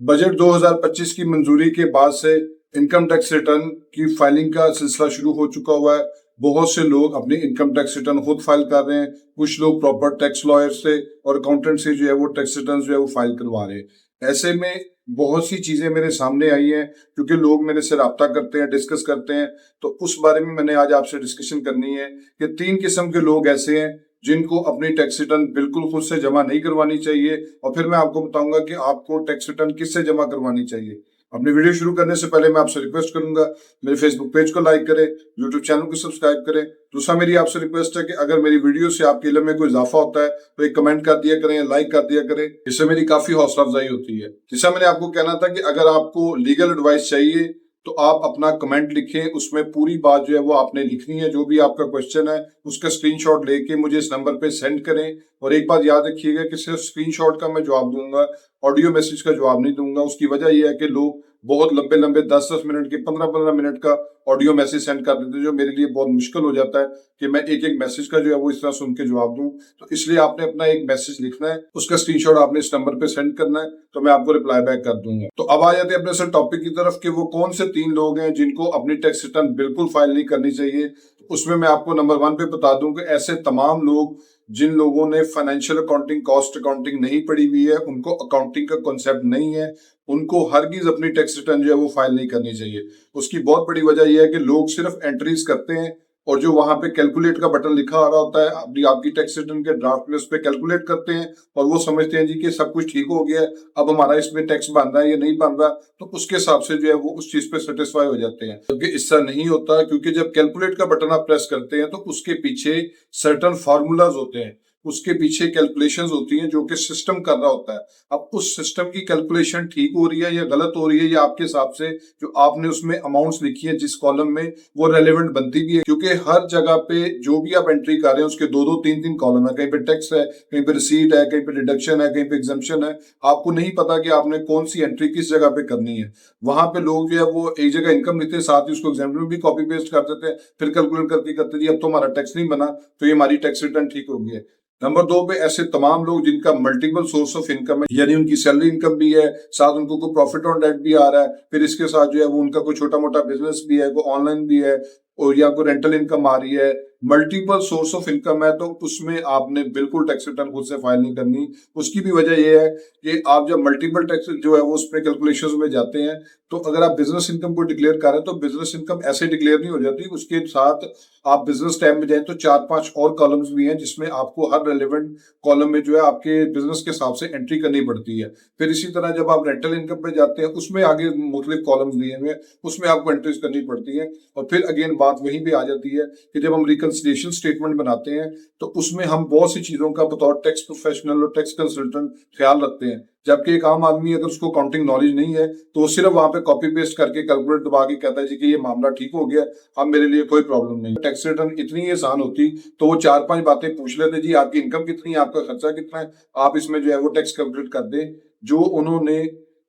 Budget 2025 की मंजूरी के बाद से इनकम टैक्स रिटर्न की फाइलिंग का सिलसिला शुरू हो चुका हुआ है। बहुत से लोग अपनी इनकम टैक्स रिटर्न खुद फाइल कर रहे हैं। कुछ लोग प्रॉपर टैक्स लॉयर से और अकाउंटेंट से जो है वो टैक्स रिटर्न जो है वो फाइल करवा रहे हैं। ऐसे में बहुत सी चीजें मेरे सामने आई हैं, क्योंकि लोग मेरे से राब्ता करते हैं, डिस्कस करते हैं। तो उस बारे में मैंने आज आपसे डिस्कशन करनी है कि 3 किस्म के लोग ऐसे हैं जिनको अपनी टैक्स रिटर्न बिल्कुल खुद से जमा नहीं करवानी चाहिए, और फिर मैं आपको बताऊंगा कि आपको टैक्स रिटर्न किससे जमा करवानी चाहिए। अपनी वीडियो शुरू करने से पहले मैं आपसे रिक्वेस्ट करूंगा, मेरे फेसबुक पेज को लाइक करें, यूट्यूब चैनल को सब्सक्राइब करें। दूसरा मेरी आपसे रिक्वेस्ट है कि अगर मेरी वीडियो से आपके इल्म में कोई इजाफा होता है तो एक कमेंट कर दिया करें, लाइक कर दिया करें, इससे मेरी काफी हौसला अफजाई होती है। तीसरा मैंने आपको कहना था कि अगर आपको लीगल एडवाइस चाहिए तो आप अपना कमेंट लिखें, उसमें पूरी बात जो है वो आपने लिखनी है। जो भी आपका क्वेश्चन है उसका स्क्रीनशॉट लेके मुझे इस नंबर पे सेंड करें। और एक बात याद रखिएगा कि सिर्फ स्क्रीनशॉट का मैं जवाब दूंगा, ऑडियो मैसेज का जवाब नहीं दूंगा। उसकी वजह यह है कि लोग बहुत लंबे लंबे 10-10 मिनट के, 15-15 मिनट का ऑडियो मैसेज सेंड कर देते हैं, जो मेरे लिए बहुत मुश्किल हो जाता है कि मैं एक एक मैसेज का जो है वो इस तरह सुन के जवाब दूं। तो इसलिए आपने अपना एक मैसेज लिखना है, उसका स्क्रीनशॉट आपने इस नंबर पे सेंड करना है, तो मैं आपको रिप्लाई बैक कर दूंगा। तो अब आ जाते हैं अपने सर टॉपिक की तरफ कि वो कौन से 3 लोग हैं जिनको अपनी टैक्स रिटर्न बिल्कुल फाइल नहीं करनी चाहिए। उसमें मैं आपको नंबर 1 पे बता दूं कि ऐसे तमाम लोग जिन लोगों ने फाइनेंशियल अकाउंटिंग, कॉस्ट अकाउंटिंग नहीं पढ़ी हुई है, उनको अकाउंटिंग का कॉन्सेप्ट नहीं है, उनको हरगिज अपनी टैक्स रिटर्न जो है वो फाइल नहीं करनी चाहिए। उसकी बहुत बड़ी वजह यह है कि लोग सिर्फ एंट्रीज करते हैं और जो वहां पे कैलकुलेट का बटन लिखा आ रहा होता है अपनी आपकी टैक्स रिटर्न के ड्राफ्ट में, उस पर कैलकुलेट करते हैं और वो समझते हैं जी कि सब कुछ ठीक हो गया है, अब हमारा इसमें टैक्स बन रहा है या नहीं बन रहा, तो उसके हिसाब से जो है वो उस चीज पे सेटिस्फाई हो जाते हैं। क्योंकि इससे नहीं होता, क्योंकि जब कैलकुलेट का बटन आप प्रेस करते हैं तो उसके पीछे सर्टन फार्मूलाज होते हैं, उसके पीछे कैलकुलेशंस होती हैं जो कि सिस्टम कर रहा होता है। अब उस सिस्टम की कैलकुलेशन ठीक हो रही है या गलत हो रही है, या आपके हिसाब से जो आपने उसमें अमाउंट्स लिखी है जिस कॉलम में, वो रेलेवेंट बनती भी है। क्योंकि हर जगह पे जो भी आप एंट्री कर रहे हैं उसके 2-2, 3-3 कॉलम है। कहीं पे टैक्स है, कहीं पे रिसीट है, कहीं पे डिडक्शन है, कहीं पे एग्जम्पशन है। आपको नहीं पता कि आपने कौन सी एंट्री किस जगह पे करनी है। वहां पे लोग जो है वो एक जगह इनकम लिखते हैं, साथ ही उसको एग्जाम्पल में भी कॉपी पेस्ट कर देते हैं, फिर कैलकुलेट करके करते जी अब तो हमारा टैक्स नहीं बना, तो ये हमारी टैक्स रिटर्न ठीक हो गई है। नंबर 2 पे ऐसे तमाम लोग जिनका मल्टीपल सोर्स ऑफ इनकम है, यानी उनकी सैलरी इनकम भी है, साथ उनको कोई प्रॉफिट ऑन डेट भी आ रहा है, फिर इसके साथ जो है वो उनका कोई छोटा मोटा बिजनेस भी है, कोई ऑनलाइन भी है, और या कोई रेंटल इनकम आ रही है, मल्टीपल सोर्स ऑफ इनकम है, तो उसमें आपने बिल्कुल टैक्स रिटर्न खुद से फाइल नहीं करनी। उसकी भी वजह यह है कि आप जब मल्टीपल टैक्स जो है वो उसमें कैलकुलेशंस में जाते हैं, तो अगर आप बिजनेस इनकम को डिक्लेयर कर रहे हैं तो बिजनेस इनकम ऐसे डिक्लेयर नहीं हो जाती। उसके साथ आप बिजनेस टैब में जाए तो 4-5 और कॉलम्स भी हैं जिसमें आपको हर रेलिवेंट कॉलम में जो है आपके बिजनेस के हिसाब से एंट्री करनी पड़ती है। फिर इसी तरह जब आप रेंटल इनकम पे जाते हैं उसमें आगे मुख्तलिफ कॉलम्स दिए हुए हैं, उसमें आपको एंट्रीज करनी पड़ती है। और फिर अगेन बात वहीं पे आ जाती है कि जब हम रिकंसिलिएशन स्टेटमेंट बनाते हैं तो उसमें हम बहुत सी चीजों का बतौर टैक्स प्रोफेशनल और टैक्स कंसल्टेंट ख्याल रखते हैं। जबकि एक आम आदमी अगर उसको अकाउंटिंग नॉलेज नहीं है तो वो सिर्फ वहां पे कॉपी पेस्ट करके कैलकुलेट दबा के कहता है जी कि ये मामला ठीक हो गया, अब मेरे लिए कोई प्रॉब्लम नहीं। टैक्स रिटर्न इतनी आसान होती तो वो 4-5 बातें पूछ लेते, जी आपकी इनकम कितनी है, आपका खर्चा कितना है, आप इसमें जो है वो टैक्स कैलकुलेट कर दे। जो उन्होंने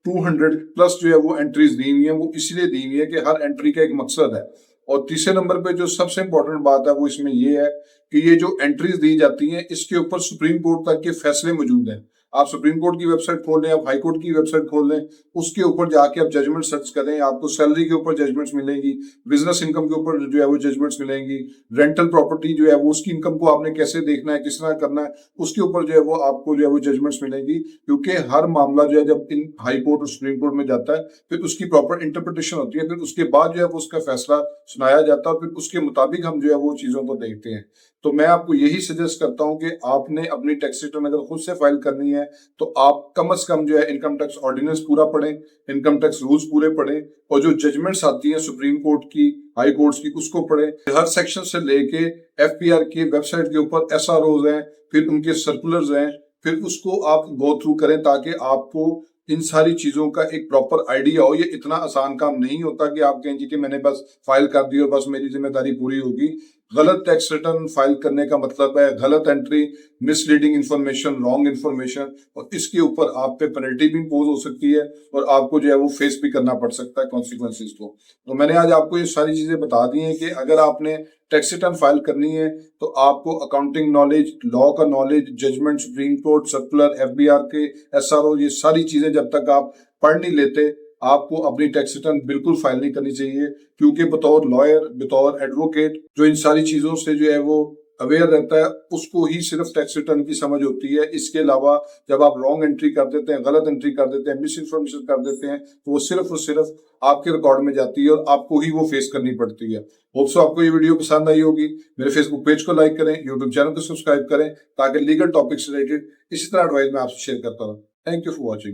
200 प्लस जो है वो एंट्रीज दी हुई है, वो इसलिए दी हुई है कि हर एंट्री का एक मकसद है। और तीसरे नंबर पे जो सबसे इंपॉर्टेंट बात है वो इसमें ये है कि ये जो एंट्रीज दी जाती हैं इसके ऊपर सुप्रीम कोर्ट तक के फैसले मौजूद हैं। आप सुप्रीम कोर्ट की वेबसाइट खोल लें, आप हाई कोर्ट की वेबसाइट खोल लें, उसके ऊपर जाके आप जजमेंट सर्च करें, आपको सैलरी के ऊपर जजमेंट्स मिलेंगी, बिजनेस इनकम के ऊपर जो है वो जजमेंट्स मिलेंगी, रेंटल प्रॉपर्टी जो है वो उसकी इनकम को आपने कैसे देखना है, किस तरह करना है, उसके ऊपर जो है वो आपको जो है वो जजमेंट्स मिलेंगी। क्योंकि हर मामला जो है जब इन हाई कोर्ट और सुप्रीम कोर्ट में जाता है फिर उसकी प्रॉपर इंटरप्रिटेशन होती है, फिर उसके बाद जो है वो उसका फैसला सुनाया जाता है, फिर उसके मुताबिक हम जो है वो चीजों को देखते हैं। तो मैं आपको यही सजेस्ट करता हूं कि आपने अपनी टैक्स रिटर्न अगर खुद से फाइल करनी है तो आप कम से कम जो है इनकम टैक्स ऑर्डिनेंस पूरा पढ़ें, इनकम टैक्स रूल्स पूरे पढ़ें, और जो जजमेंट्स आती हैं सुप्रीम कोर्ट की, हाई कोर्ट्स की, उसको पढ़ें। हर सेक्शन से लेके एफपीआर की वेबसाइट के ऊपर एसआरओज हैं, फिर उनके सर्कुलर्स हैं, फिर उसको आप गो थ्रू करें ताकि आपको इन सारी चीजों का एक प्रॉपर आइडिया हो। ये इतना आसान काम नहीं होता कि आप कहें जी कि मैंने बस फाइल कर दी और बस मेरी जिम्मेदारी पूरी होगी। गलत टैक्स रिटर्न फाइल करने का मतलब है गलत entry, misleading information, wrong information, और इसके ऊपर आप पे पेनल्टी भी इम्पोज हो सकती है और आपको जो है वो फेस भी करना पड़ सकता है कॉन्सिक्वेंसेस को। तो मैंने आज आपको ये सारी चीजें बता दी हैं कि अगर आपने टैक्स रिटर्न फाइल करनी है तो आपको अकाउंटिंग नॉलेज, लॉ का knowledge, judgement, supreme court, circular, FBR के, एसआरओ, ये सारी चीजें जब तक आप पढ़ नहीं लेते आपको अपनी टैक्स रिटर्न बिल्कुल फाइल नहीं करनी चाहिए, क्योंकि बतौर लॉयर, बतौर एडवोकेट जो इन सारी चीजों से जो है वो अवेयर रहता है उसको ही सिर्फ टैक्स रिटर्न की समझ होती है। इसके अलावा जब आप रॉन्ग एंट्री कर देते हैं, गलत एंट्री कर देते हैं, मिस इन्फॉर्मेशन कर देते हैं तो वो सिर्फ और सिर्फ आपके रिकॉर्ड में जाती है और आपको ही वो फेस करनी पड़ती है। होप सो आपको ये वीडियो पसंद आई होगी। मेरे फेसबुक पेज को लाइक करें, यूट्यूब चैनल को सब्सक्राइब करें ताकि लीगल टॉपिक्स रिलेटेड इसी तरह एडवाइस मैं आपसे शेयर करता रहूं। Thank you for watching.